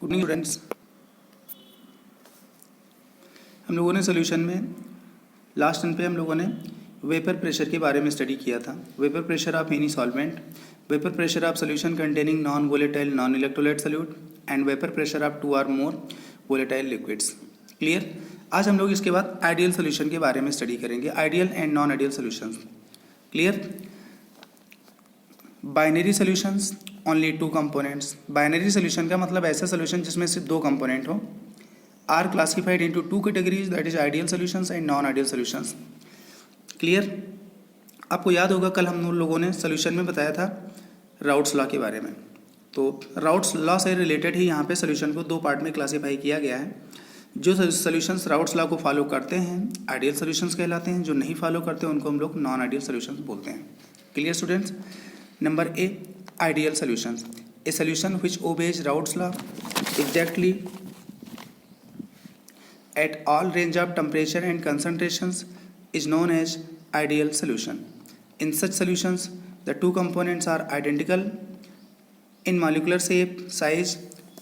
Good morning students. हम लोगों ने सोल्यूशन में लास्ट टर्म पे हम लोगों ने वेपर प्रेशर के बारे में स्टडी किया था। Vapour pressure of any solvent, vapour pressure of solution containing non volatile non electrolyte solute and vapour pressure of 2 or more volatile liquids. Clear. आज हम लोग इसके बाद आइडियल सोल्यूशन के बारे में स्टडी करेंगे, ideal and non ideal solution. Clear. Binary solutions only 2 components. Binary solution का मतलब ऐसा सोल्यूशन जिसमें सिर्फ 2 कंपोनेंट हो, are classified into 2 categories, that is ideal solutions and non ideal solutions. Clear. आपको याद होगा कल हम लोगों ने सोल्यूशन में बताया था राउट्स लॉ के बारे में, तो राउट्स लॉ से रिलेटेड ही यहाँ पे सोल्यूशन को 2 पार्ट में क्लासीफाई किया गया है। जो सोल्यूशंस राउट्स लॉ को फॉलो करते हैं आइडियल सोल्यूशंस कहलाते हैं, जो नहीं फॉलो करते उनको हम लोग नॉन आइडियल सोल्यूशंस बोलते हैं। Clear students. Number A, ideal solutions. A solution which obeys Raoult's law exactly at all range of temperature and concentrations is known as ideal solution. In such solutions, the 2 components are identical in molecular shape, size,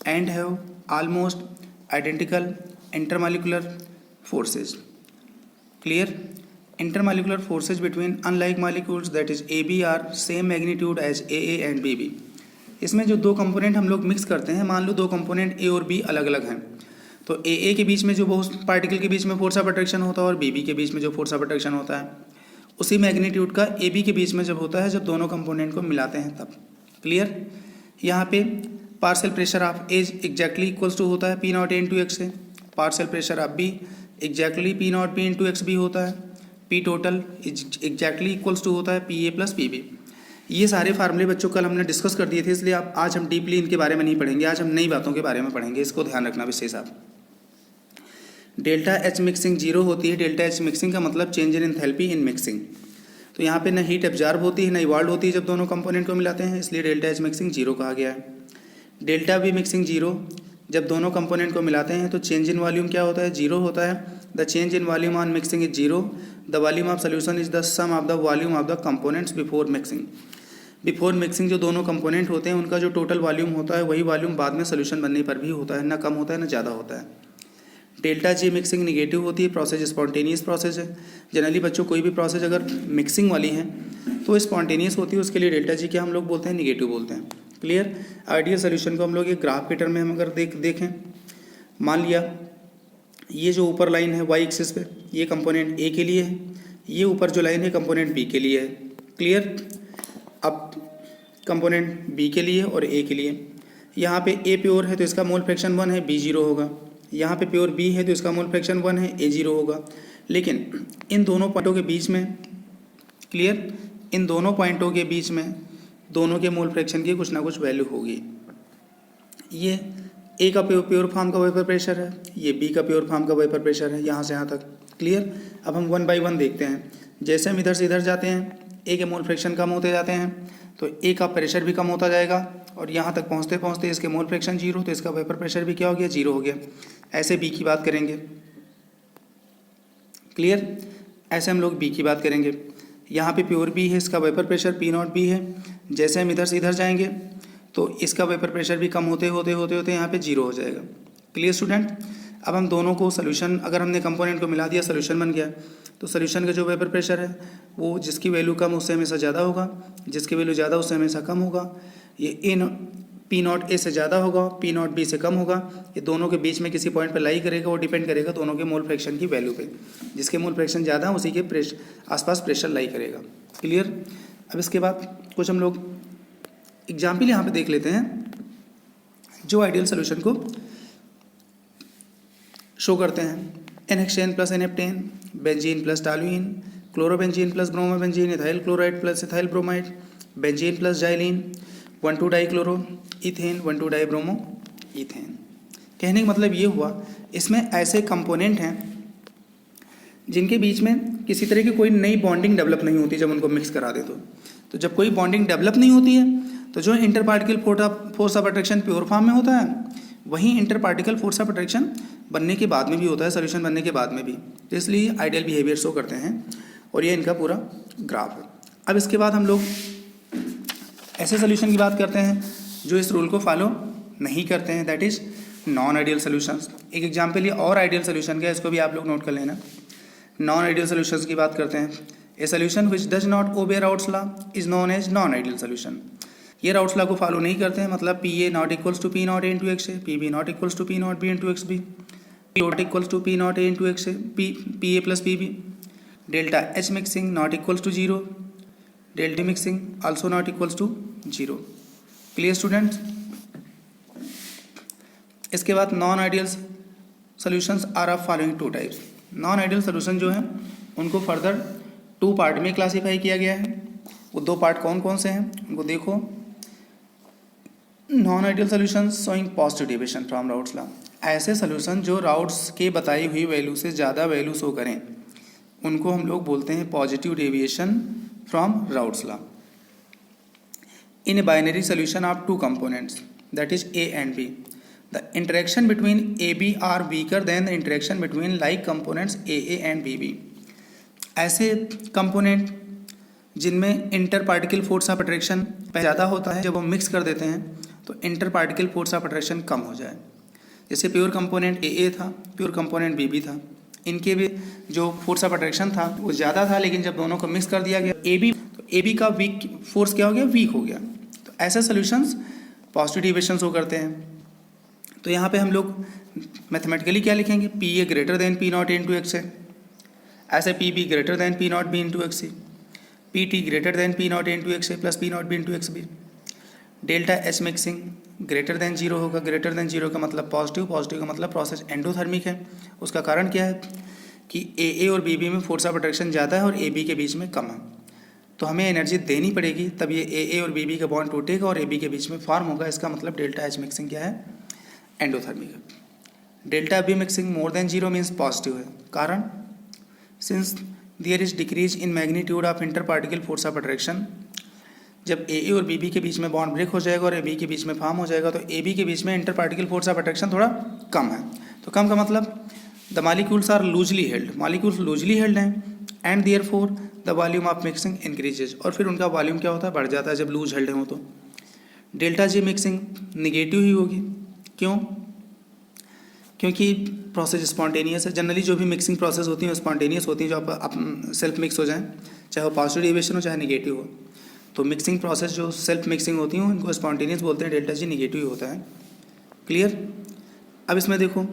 and have almost identical intermolecular forces. Clear? Intermolecular forces between unlike molecules, that is AB, are same magnitude as AA and BB. इसमें जो 2 component हम लोग mix करते हैं, मान लो 2 component A और B अलग अलग हैं, तो AA के बीच में जो बहुत पार्टिकल के बीच में फोर्स ऑफ अट्रैक्शन होता है और BB के बीच में जो फोर्स ऑफ अट्रैक्शन होता है, उसी मैग्नीट्यूड का AB के बीच में जब होता है, जब दोनों कंपोनेंट को मिलाते हैं तब। क्लियर। यहाँ पे partial pressure of A exactly equals to होता है P0 इंटू एक्स है, partial pressure of B exactly P0 P into x भी होता है, P total exactly equals to होता है PA प्लस PB। ये सारे फार्मूले बच्चों कल हमने डिस्कस कर दिए थे, इसलिए आप आज हम डीपली इनके बारे में नहीं पढ़ेंगे, आज हम नई बातों के बारे में पढ़ेंगे, इसको ध्यान रखना विशेष आप। डेल्टा एच मिक्सिंग 0 होती है। डेल्टा एच मिक्सिंग का मतलब change in enthalpy in mixing. तो यहाँ पे न हीट एब्जॉर्ब होती है न इवॉल्व होती है जब दोनों कंपोनेंट को मिलाते हैं, इसलिए डेल्टा एच मिक्सिंग 0 कहा गया है। डेल्टा वी मिक्सिंग 0, जब दोनों कंपोनेंट को मिलाते हैं तो चेंज इन वॉल्यूम क्या होता है, 0 होता है। The change in volume on mixing is 0। The volume of solution is the sum of the volume of the components before mixing. Before mixing जो दोनों कंपोनेंट होते हैं उनका जो टोटल वॉल्यूम होता है वही वॉल्यूम बाद में सोल्यूशन बनने पर भी होता है, ना कम होता है ना ज़्यादा होता है। डेल्टा जी मिक्सिंग निगेटिव होती है, प्रोसेस स्पॉन्टेनियस प्रोसेस है। जनरली बच्चों कोई भी प्रोसेस अगर मिक्सिंग वाली है तो स्पॉन्टेनियस होती है, उसके लिए डेल्टा जी क्या हम लोग बोलते हैं, निगेटिव बोलते हैं। क्लियर। आइडियल सोल्यूशन को हम लोग एक ग्राफ के टर्म में हम अगर देखें, मान लिया ये जो ऊपर लाइन है वाई एक्सिस पे, ये कंपोनेंट ए के लिए है, ये ऊपर जो लाइन है कंपोनेंट बी के लिए है। क्लियर। अब कंपोनेंट बी के लिए और ए के लिए, यहाँ पे ए प्योर है तो इसका मोल फ्रैक्शन 1 है, बी 0 होगा। यहाँ पे प्योर बी है तो इसका मोल फ्रैक्शन 1 है, ए 0 होगा। लेकिन इन दोनों पॉइंटों के बीच में, क्लियर, इन दोनों पॉइंटों के बीच में दोनों के मोल फ्रैक्शन की कुछ ना कुछ वैल्यू होगी। ये ए का प्योर फॉर्म का वेपर प्रेशर है, ये बी का प्योर फॉर्म का वेपर प्रेशर है, यहाँ से यहाँ तक। क्लियर। अब हम 1 by 1 देखते हैं। जैसे हम इधर से इधर जाते हैं, ए के मोल फ्रैक्शन कम होते जाते हैं तो ए का प्रेशर भी कम होता जाएगा, और यहाँ तक पहुँचते पहुँचते इसके मोल फ्रैक्शन 0 तो इसका वेपर प्रेशर भी क्या हो गया, 0 हो गया। ऐसे बी की बात करेंगे। क्लियर। ऐसे हम लोग बी की बात करेंगे। यहाँ पे प्योर बी है, इसका वेपर प्रेशर P0 बी है। जैसे हम इधर से इधर जाएंगे तो इसका वेपर प्रेशर भी कम होते होते होते होते यहाँ पे 0 हो जाएगा। Clear student. अब हम दोनों को सोल्यूशन, अगर हमने कंपोनेंट को मिला दिया सोल्यूशन बन गया, तो सोल्यूशन का जो वेपर प्रेशर है वो जिसकी वैल्यू कम उससे हमेशा ज़्यादा होगा, जिसकी वैल्यू ज़्यादा उससे हमेशा कम होगा। ये इन P0 ए से ज़्यादा होगा, P0 बी से कम होगा। ये दोनों के बीच में किसी पॉइंट पर लाई करेगा, वो डिपेंड करेगा दोनों के मोल फ्रैक्शन की वैल्यू पे। जिसके मोल फ्रैक्शन ज़्यादा उसी के आसपास प्रेशर लाई करेगा। क्लियर। अब इसके बाद कुछ हम लोग एग्जाम्पल यहाँ पे देख लेते हैं जो आइडियल सोल्यूशन को शो करते हैं। NHN plus NF10, benzene plus toluene, chlorobenzene plus bromobenzene, ethyl chloride plus ethyl bromide, benzene plus xylene, 1,2 dichloro ethane, 1,2 dibromo ethane. कहने का मतलब ये हुआ, इसमें ऐसे कंपोनेंट हैं जिनके बीच में किसी तरह की कोई नई बॉन्डिंग डेवलप नहीं होती जब उनको मिक्स करा दे तो जब कोई बॉन्डिंग डेवलप नहीं होती है तो जो inter particle force of attraction pure form में होता है, वहीं inter particle force of attraction बनने के बाद में भी होता है, सोल्यूशन बनने के बाद में भी। तो इसलिए आइडियल बिहेवियर शो करते हैं, और ये इनका पूरा ग्राफ है। अब इसके बाद हम लोग ऐसे सोल्यूशन की बात करते हैं जो इस रूल को फॉलो नहीं करते हैं, that is non ideal solutions, एक एग्जांपल ये और आइडियल सॉल्यूशन का है, इसको भी आप लोग नोट कर लेना। नॉन आइडियल सॉल्यूशंस की बात करते हैं। A solution which does not obey Raoult's law is known as non ideal solution. ये राउट्स लॉ को फॉलो नहीं करते हैं, मतलब P A not equals to P not A into x A, P B not equals to P not B into x B, P not equals to P not A into x A, P A plus P B. Delta H mixing not equals to zero, delta mixing also not equals to zero. Clear students? इसके बाद non ideal solutions are of following two types. Non ideal solution जो है उनको further two part में classify किया गया है। वो दो पार्ट कौन कौन से हैं उनको देखो। Non ideal solution showing positive deviation from Raoult's law, ऐसे सॉल्यूशन जो राउट्स के बताई हुई वैल्यू से ज़्यादा वैल्यू शो करें उनको हम लोग बोलते हैं positive deviation from Raoult's law. In a binary solution of two components that is A and B, the interaction between AB are weaker than the interaction between like components AA and BB। ऐसे component जिनमें inter particle force of attraction ज़्यादा होता है, जब वो mix कर देते हैं तो inter particle force of attraction कम हो जाए। जैसे प्योर कंपोनेंट AA था, प्योर कंपोनेंट BB था, इनके भी जो फोर्स ऑफ अट्रैक्शन था वो ज़्यादा था, लेकिन जब दोनों को मिक्स कर दिया गया AB, तो AB का वीक फोर्स क्या हो गया, वीक हो गया। तो ऐसे सोल्यूशंस पॉजिटिव डेविएशन शो करते हैं। तो यहाँ पे हम लोग मैथमेटिकली क्या लिखेंगे, P A greater than P not A into x A, ऐसे P B greater than P not B into X C, P T greater than P not A into x A plus P not B into x B. Delta H mixing greater than zero होगा, greater than zero का मतलब positive, positive का मतलब process endothermic है। उसका कारण क्या है कि ए और बी में फोर्स ऑफ अट्रैक्शन ज़्यादा है और ए बी के बीच में कम है, तो हमें एनर्जी देनी पड़ेगी, तब ये ए और बी का बॉन्ड टूटेगा और ए बी के बीच में फॉर्म होगा। इसका मतलब डेल्टा एच मिक्सिंग क्या है, एंडोथर्मिक है। Delta B mixing more than zero means positive है, कारण since there is decrease in magnitude of inter particle force of attraction, जब ए और बी के बीच में बॉन्ड ब्रेक हो जाएगा और ए बी के बीच में फॉर्म हो जाएगा तो ए बी के बीच में inter particle force of attraction थोड़ा कम है। तो कम का मतलब the molecules are loosely held, molecules loosely held हैं and therefore the volume of mixing increases, और फिर उनका वॉल्यूम क्या होता है, बढ़ जाता है जब लूज हेल्ड हो। तो डेल्टा जी मिक्सिंग निगेटिव ही होगी, क्यों? क्योंकि प्रोसेस स्पॉन्टेनियस है। जनरली जो भी मिक्सिंग प्रोसेस होती है स्पॉन्टेनियस होती है, जो आप सेल्फ मिक्स हो जाए, चाहे वो पॉजिटिव डेविएशन हो चाहे नेगेटिव हो। तो मिक्सिंग प्रोसेस जो सेल्फ मिक्सिंग होती हैं इनको स्पॉन्टेनियस बोलते हैं, डेल्टा जी निगेटिव ही होता है। क्लियर? अब इसमें देखो,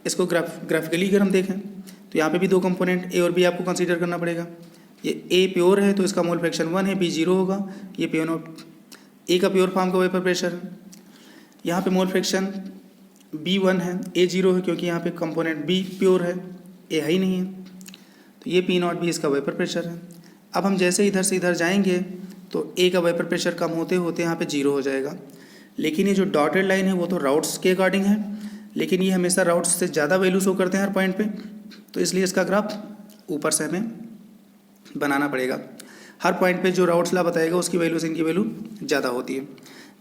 इसको ग्राफिकली अगर हम देखें तो यहाँ पे भी दो कंपोनेंट ए और बी आपको कंसीडर करना पड़ेगा। ये ए प्योर है तो इसका मोल फ्रैक्शन 1 है, बी 0 होगा। ये प्योर ए का प्योर फॉर्म का वेपर प्रेशर है, यहाँ पे मोल फ्रैक्शन B1 है, A 0 है क्योंकि यहाँ पे कंपोनेंट B प्योर है, A है ही नहीं है। तो ये P नॉट B इसका वेपर प्रेशर है। अब हम जैसे इधर से इधर जाएंगे तो A का वेपर प्रेशर कम होते होते यहाँ पे 0 हो जाएगा, लेकिन ये जो डॉटेड लाइन है वो तो राउट्स के अकॉर्डिंग है, लेकिन ये हमेशा राउट्स से ज़्यादा वैल्यू शो करते हैं हर पॉइंट पे, तो इसलिए इसका ग्राफ ऊपर से हमें बनाना पड़ेगा। हर पॉइंट पे जो राउट्स ला बताएगा उसकी वैल्यू से इनकी वैल्यू ज़्यादा होती है।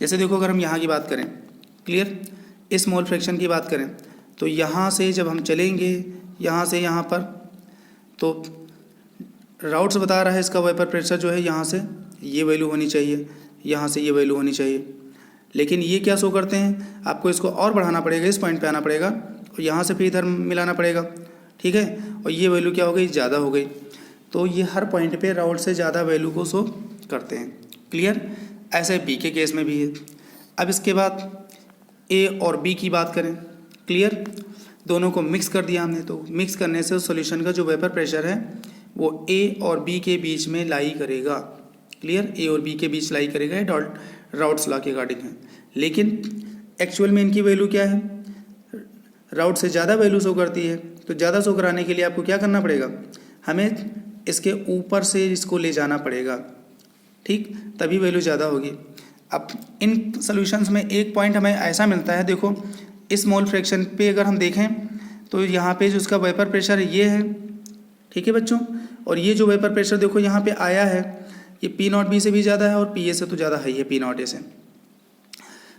जैसे देखो, अगर हम यहाँ की बात करें, क्लियर, इस मोल फ्रैक्शन की बात करें तो यहाँ से जब हम चलेंगे यहाँ से यहाँ पर, तो राउट्स बता रहा है इसका वेपर प्रेशर जो है यहाँ से ये वैल्यू होनी चाहिए, यहाँ से ये वैल्यू होनी चाहिए, लेकिन ये क्या शो करते हैं, आपको इसको और बढ़ाना पड़ेगा, इस पॉइंट पे आना पड़ेगा और यहाँ से फिर इधर मिलाना पड़ेगा, ठीक है, और ये वैल्यू क्या हो गई, ज़्यादा हो गई। तो ये हर पॉइंट पे राउट से ज़्यादा वैल्यू को शो करते हैं। क्लियर? ऐसे बी के केस में भी है। अब इसके बाद ए और बी की बात करें, क्लियर, दोनों को मिक्स कर दिया हमने, तो मिक्स करने से सॉल्यूशन का जो वेपर प्रेशर है वो ए और बी के बीच में लाई करेगा। क्लियर? ए और बी के बीच लाई करेगा, ये राउट्स लॉ के अकॉर्डिंग है। लेकिन एक्चुअल में इनकी वैल्यू क्या है, राउट से ज़्यादा वैल्यू शो करती है, तो ज़्यादा शो कराने के लिए आपको क्या करना पड़ेगा, हमें इसके ऊपर से इसको ले जाना पड़ेगा, ठीक, तभी वैल्यू ज़्यादा होगी। अब इन सॉल्यूशंस में एक पॉइंट हमें ऐसा मिलता है, देखो इस मोल फ्रैक्शन पे अगर हम देखें तो यहाँ पे जो उसका वेपर प्रेशर ये है, ठीक है बच्चों, और ये जो वेपर प्रेशर देखो यहाँ पे आया है ये पी नॉट बी से भी ज़्यादा है और पी ए से तो ज़्यादा है ही है, पी नॉट ए से।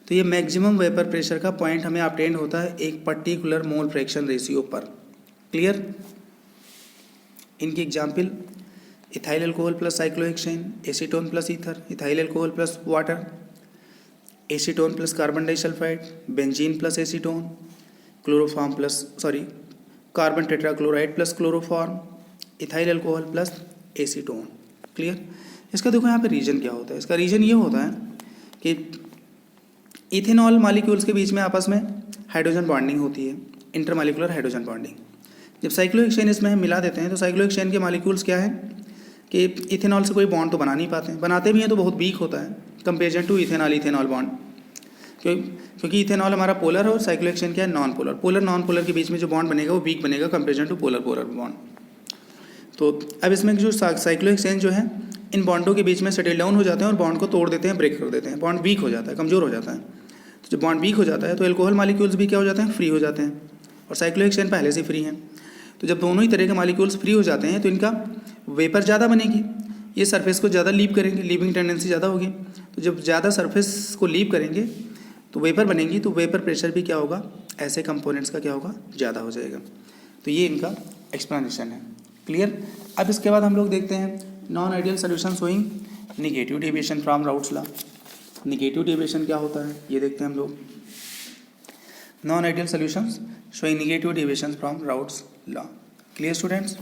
तो ये मैक्सिमम वेपर प्रेशर का पॉइंट हमें ऑब्टेन होता है एक पर्टिकुलर मोल फ्रैक्शन रेशियो पर। क्लियर? इनकी example, ethyl alcohol plus cyclohexane, acetone plus ether, ethyl alcohol plus water, acetone plus carbon disulphide, benzene plus acetone, chloroform plus carbon tetrachloride plus chloroform, ethyl alcohol plus acetone. Clear. इसका देखो यहाँ पे reason क्या होता है। इसका reason ये होता है कि इथेनॉल मॉलिक्यूल्स के बीच में आपस में हाइड्रोजन बॉन्डिंग होती है, इंटरमॉलिक्यूलर हाइड्रोजन बॉन्डिंग। जब साइक्लोहेक्सेन चेन इसमें हम मिला देते हैं तो साइक्लोहेक्सेन चेन के मॉलिक्यूल्स क्या है कि इथेनॉल से कोई बॉन्ड तो बना नहीं पाते, बनाते भी हैं तो बहुत वीक होता है कंपेरिजन टू इथेनॉल बॉन्ड, क्योंकि इथेनॉल हमारा पोलर है और साइक्लोहेक्सेन क्या है non polar. Polar non polar के बीच में जो बॉन्ड बनेगा वो वीक बनेगा कंपेरिजन टू पोलर बॉन्ड। तो अब इसमें जो साइक्लोहेक्सेन जो है इन बॉन्डों के बीच में सेटल डाउन हो जाते हैं और बॉन्ड को तोड़ देते हैं, ब्रेक कर देते हैं, बॉन्ड वीक हो जाता है, कमज़ोर हो जाता है। तो जब बॉन्ड वीक हो जाता है तो एल्कोहल मॉलिक्यूल्स भी क्या हो जाते हैं, फ्री हो जाते हैं, और साइक्लोहेक्सेन पहले से फ्री हैं। तो जब दोनों ही तरह के मॉलिक्यूल्स फ्री हो जाते हैं तो इनका वेपर ज़्यादा बनेगी, ये सरफेस को ज़्यादा लीव करेंगे, लीविंग टेंडेंसी ज़्यादा होगी। तो जब ज़्यादा सरफेस को लीव करेंगे तो वेपर बनेंगी, तो वेपर प्रेशर भी क्या होगा, ऐसे कंपोनेंट्स का क्या होगा, ज़्यादा हो जाएगा। तो ये इनका एक्सप्लेनेशन है। क्लियर। अब इसके बाद हम लोग देखते हैं non ideal solution showing negative deviation from Raoult's law. Negative deviation क्या होता है ये देखते हैं हम लोग। Non ideal solutions showing negative deviation from Raoult's law. Clear students.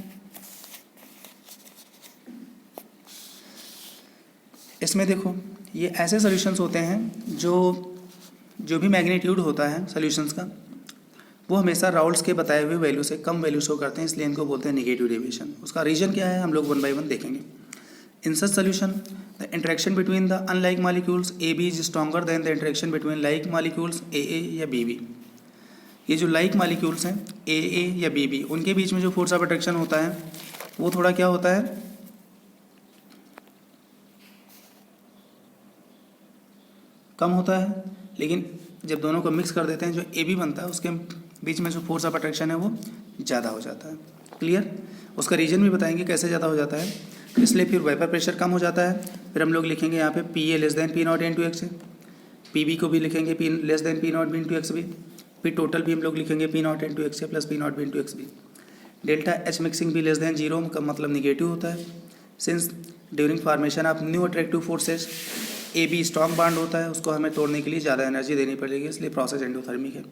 इसमें देखो ये ऐसे सॉल्यूशंस होते हैं जो भी मैग्नीट्यूड होता है सॉल्यूशंस का वो हमेशा राउल्स के बताए हुए वैल्यू से कम वैल्यू शो करते हैं, इसलिए इनको बोलते हैं निगेटिव डेविएशन। उसका रीजन क्या है हम लोग वन बाय वन देखेंगे। In such solution the interaction between the unlike molecules A B is stronger than the interaction between like molecules A या बी बी। ये जो लाइक मॉलिक्यूल्स हैं ए या बी बी, उनके बीच में जो फोर्स ऑफ अट्रैक्शन होता है वो थोड़ा क्या होता है, कम होता है। लेकिन जब दोनों को मिक्स कर देते हैं जो ए बी बनता है उसके बीच में जो फोर्स ऑफ अट्रैक्शन है वो ज़्यादा हो जाता है। क्लियर। उसका रीजन भी बताएंगे कैसे ज़्यादा हो जाता है। इसलिए फिर वेपर प्रेशर कम हो जाता है। फिर हम लोग लिखेंगे यहाँ पे P A less than P not into x, P B को भी लिखेंगे P less than P not B into x B. फिर टोटल भी हम लोग लिखेंगे P not into x plus P not B into x B. Delta H mixing भी less than zero का मतलब निगेटिव होता है। Since during formation of new attractive forces A B strong bond होता है, उसको हमें तोड़ने के लिए ज़्यादा एनर्जी देनी पड़ेगी, इसलिए प्रोसेस एंडोथर्मिक है।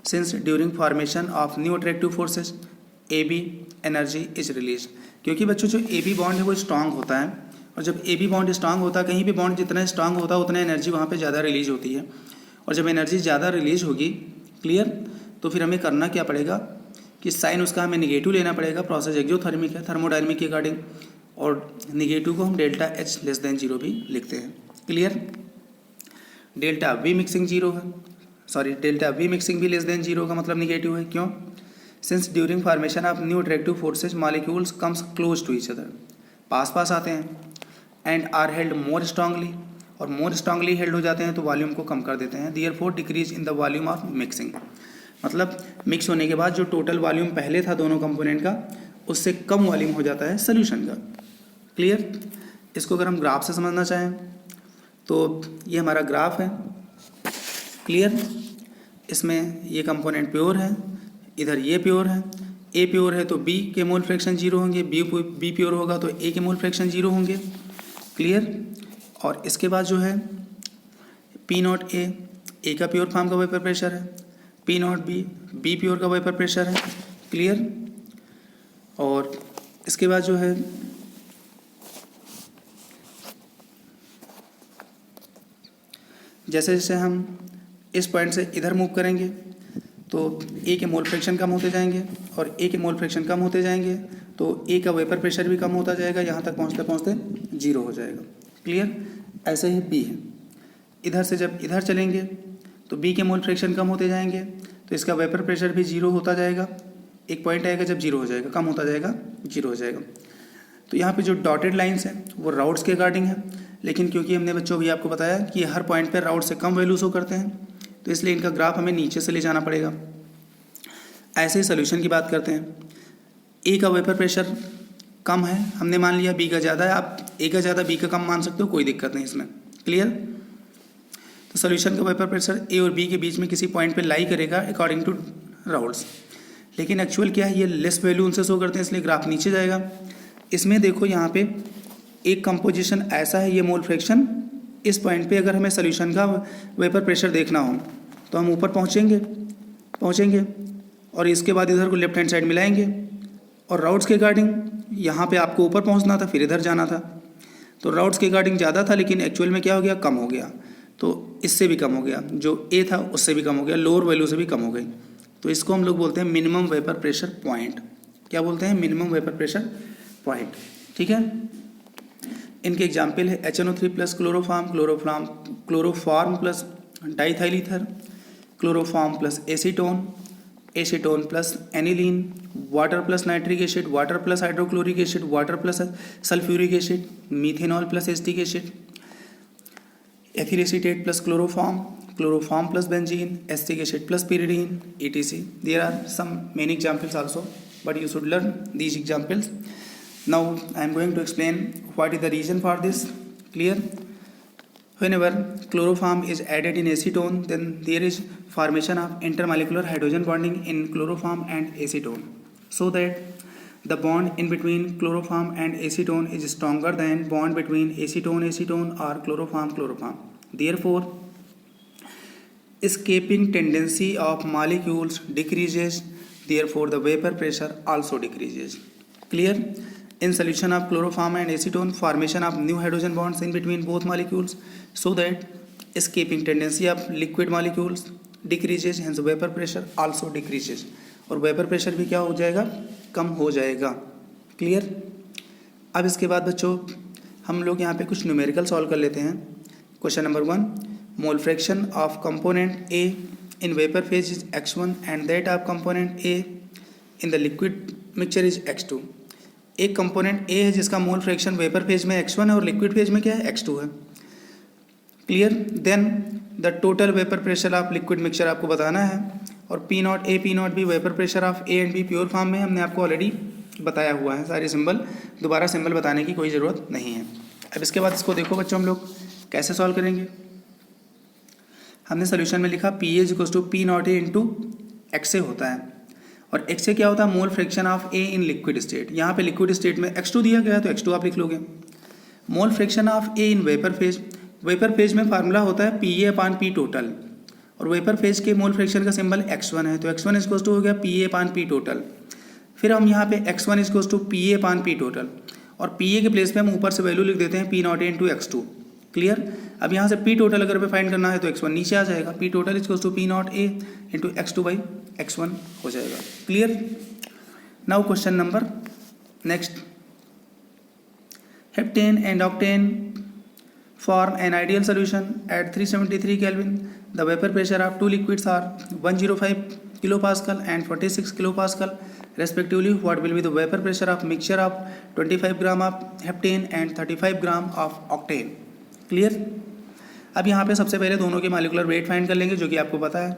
Since during formation of new attractive forces A B energy is release. क्योंकि बच्चों जो ए बी बॉन्ड है वो स्ट्रांग होता है, और जब ए बी बॉन्ड स्ट्रांग होता है, कहीं भी बॉन्ड जितना स्ट्रांग होता है उतना एनर्जी वहाँ पे ज़्यादा रिलीज होती है। और जब एनर्जी ज़्यादा रिलीज होगी, क्लियर, तो फिर हमें करना क्या पड़ेगा कि साइन उसका हमें निगेटिव लेना पड़ेगा। प्रोसेस एक्सोथर्मिक है थर्मोडायनेमिक के अकॉर्डिंग, और निगेटिव को हम delta H less than zero भी लिखते हैं। Clear. Delta V mixing zero है, डेल्टा वी मिक्सिंग भी लेस देन जीरो का मतलब निगेटिव है। क्यों? Since during formation of new attractive forces molecules comes close to each other, पास आते हैं, and are held more strongly, और मोर स्ट्रांगली हेल्ड हो जाते हैं तो वॉल्यूम को कम कर देते हैं। Therefore decrease in the volume of mixing, मतलब मिक्स होने के बाद जो टोटल वॉल्यूम पहले था दोनों कंपोनेंट का उससे कम वॉल्यूम हो जाता है सोल्यूशन का। क्लियर। इसको अगर हम ग्राफ से समझना चाहें तो ये हमारा ग्राफ है। क्लियर। इसमें ये कंपोनेंट प्योर है, इधर ये प्योर है। ए प्योर है तो बी के मोल फ्रैक्शन जीरो होंगे, बी प्योर होगा तो ए के मोल फ्रैक्शन जीरो होंगे। क्लियर। और इसके बाद जो है पी नॉट ए का प्योर फॉर्म का वेपर प्रेशर है, पी नॉट बी प्योर का वेपर प्रेशर है। क्लियर। और इसके बाद जो है जैसे जैसे हम इस पॉइंट से इधर मूव करेंगे तो ए के मोल फ्रैक्शन कम होते जाएंगे, और ए के मोल फ्रैक्शन कम होते जाएंगे तो ए का वेपर प्रेशर भी कम होता जाएगा, यहाँ तक पहुँचते पहुँचते जीरो हो जाएगा। क्लियर। ऐसे ही बी है, इधर से जब इधर चलेंगे तो बी के मोल फ्रैक्शन कम होते जाएंगे तो इसका वेपर प्रेशर भी जीरो होता जाएगा। एक पॉइंट आएगा जब जीरो हो जाएगा, कम होता जाएगा, जीरो हो जाएगा। तो यहाँ पे जो डॉटेड लाइंस हैं वो राउट्स के अकॉर्डिंग है, लेकिन क्योंकि हमने बच्चों भी आपको बताया कि हर पॉइंट पे राउट से कम वैल्यू शो करते हैं तो इसलिए इनका ग्राफ हमें नीचे से ले जाना पड़ेगा। ऐसे ही सोल्यूशन की बात करते हैं। ए का वेपर प्रेशर कम है, हमने मान लिया बी का ज़्यादा है, आप ए का ज़्यादा बी का कम मान सकते हो, कोई दिक्कत नहीं इसमें। क्लियर। तो सोल्यूशन का वेपर प्रेशर ए और बी के बीच में किसी पॉइंट पे लाई करेगा अकॉर्डिंग टू राउल्स, लेकिन एक्चुअल क्या है ये लेस वैल्यू उनसे शो करते हैं इसलिए ग्राफ नीचे जाएगा। इसमें देखो यहाँ पे एक कंपोजिशन ऐसा है, ये मोल फ्रैक्शन, इस पॉइंट पे अगर हमें सोल्यूशन का वेपर प्रेशर देखना हो तो हम ऊपर पहुँचेंगे और इसके बाद इधर को लेफ्ट हैंड साइड मिलाएंगे, और राउट्स के अकॉर्डिंग यहाँ पे आपको ऊपर पहुँचना था, फिर इधर जाना था, तो राउट्स के अकॉर्डिंग ज़्यादा था, लेकिन एक्चुअल में क्या हो गया, कम हो गया। तो इससे भी कम हो गया, जो ए था उससे भी कम हो गया, लोअर वैल्यू से भी कम हो गई। तो इसको हम लोग बोलते हैं मिनिमम वेपर प्रेशर पॉइंट। क्या बोलते हैं? Minimum vapour pressure point. ठीक है, इनके एग्जाम्पल है HNO3 plus chloroform plus diethyl ether, chloroform plus acetone plus aniline, water plus nitric acid, water plus hydrochloric acid, water plus sulphuric acid, methanol plus acetic acid, ethyl acetate plus chloroform plus benzene, acetic acid plus pyridine, etc. There are some many examples also, but you should learn these examples. Now I am going to explain what is the reason for this. Clear? Whenever chloroform is added in acetone, then there is formation of intermolecular hydrogen bonding in chloroform and acetone, so that the bond in between chloroform and acetone is stronger than bond between acetone or chloroform. Therefore, escaping tendency of molecules decreases, therefore the vapor pressure also decreases. Clear? In solution of chloroform and acetone, formation of new hydrogen bonds in between both molecules, so that escaping tendency of liquid molecules decreases, hence vapor pressure also decreases, और vapour pressure भी क्या हो जाएगा, कम हो जाएगा। Clear? अब इसके बाद बच्चों हम लोग यहाँ पे कुछ न्यूमेरिकल सॉल्व कर लेते हैं। Question number 1, mole fraction of component A in vapour phase is x1 and that of component A in the liquid mixture is x2। एक कंपोनेंट ए है जिसका मोल फ्रैक्शन वेपर फेज में x1 है और liquid phase में क्या है, x2 है। Clear? Then the total vapour pressure of liquid mixture आपको बताना है, और P0 A P0 B vapour pressure of A and B pure form में हमने आपको ऑलरेडी बताया हुआ है। सारे सिंबल, दोबारा सिंबल बताने की कोई ज़रूरत नहीं है। अब इसके बाद इसको देखो बच्चों, हम लोग कैसे सॉल्व करेंगे। हमने सोल्यूशन में लिखा PA = P0 A into XA होता है, और XA क्या होता है, mole fraction of A in liquid state. यहाँ पे लिक्विड स्टेट में x2 दिया गया है तो x2 आप लिख लोगे। Mole fraction of A in vapour phase, vapour phase में फार्मूला होता है PA/P टोटल, और वेपर फेज के मोल फ्रैक्शन का सिंबल x1 है, तो x1 हो गया PA/P टोटल। फिर हम यहाँ पे x1 PA/P टोटल, और PA के प्लेस पे हम ऊपर से वैल्यू लिख देते हैं P0 इंटू x2। क्लियर? अब यहाँ से P टोटल अगर फाइंड करना है तो x1 नीचे आ जाएगा, P total P0 A into x2/x1 हो जाएगा। Clear? Now question number next, heptane and octane form an ideal solution at 373 Kelvin. The vapor pressure of two liquids are 105 kilopascal and 46 kilopascal respectively. What will be the vapor pressure of mixture of 25 gram of heptane and 35 gram of octane? Clear? अब यहाँ पे सबसे पहले दोनों के molecular weight find कर लेंगे, जो कि आपको पता है।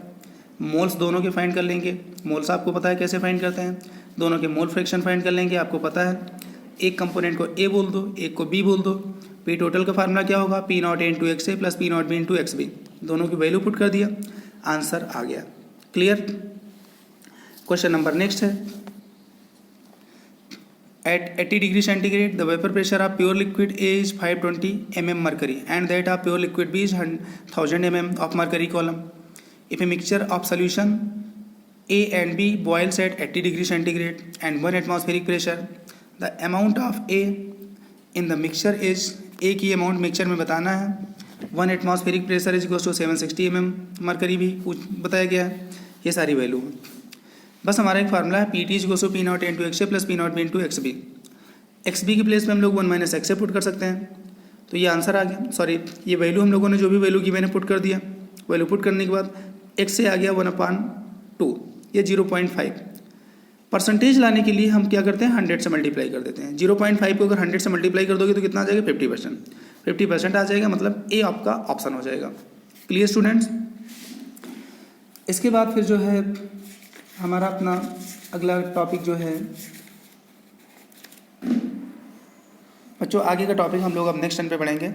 मोल्स दोनों के फाइंड कर लेंगे, मोल्स आपको पता है कैसे फाइंड करते हैं। दोनों के मोल फ्रैक्शन फाइंड कर लेंगे, आपको पता है। एक कंपोनेंट को ए बोल दो, एक को बी बोल दो। पी टोटल का फार्मूला क्या होगा, P0 A into XA plus P0 B into XB। दोनों की वैल्यू पुट कर दिया, आंसर आ गया। क्लियर? क्वेश्चन नंबर नेक्स्ट है, at 80 degree centigrade the vapour pressure of pure liquid A is 520 mm mercury and that of pure liquid B is 1000 mm of mercury column. If a mixture of solution A and B boils at 80 degree centigrade and 1 atmospheric pressure, the amount of A in the mixture is, A की amount mixture में बताना है। 1 atmospheric pressure is equals to 760 mm mercury भी बताया गया है। ये सारी वैल्यू है, बस हमारा एक फार्मूला है PT is equals to P0 into XA plus P0 B into XB। XB की प्लेस में हम लोग 1 - XA पुट कर सकते हैं, तो ये आंसर आ गया। सॉरी, ये वैल्यू हम लोगों ने जो भी वैल्यू की मैंने पुट कर दिया, वैल्यू पुट करने के बाद XA आ गया 1/2, ये 0.5। परसेंटेज लाने के लिए हम क्या करते हैं, 100 से मल्टीप्लाई कर देते हैं। 0.5 को अगर 100 से मल्टीप्लाई कर दोगे तो कितना आ जाएगा, 50%। 50% आ जाएगा, मतलब ए आपका ऑप्शन हो जाएगा। Clear students? इसके बाद फिर जो है हमारा अपना अगला टॉपिक जो है बच्चों, आगे का टॉपिक हम लोग अब नेक्स्ट टाइम पे पढ़ेंगे।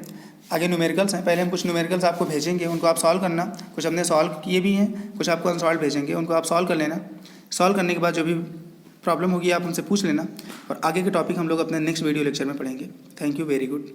आगे न्यूमेरिकल्स हैं, पहले हम कुछ न्यूमेरिकल्स आपको भेजेंगे, उनको आप सॉल्व करना। कुछ हमने सॉल्व किए भी हैं, कुछ आपको अनसॉल्व भेजेंगे, उनको आप सॉल्व कर लेना। सॉल्व करने के बाद जो भी प्रॉब्लम होगी आप उनसे पूछ लेना, और आगे के टॉपिक हम लोग अपने नेक्स्ट वीडियो लेक्चर में पढ़ेंगे। Thank you very good.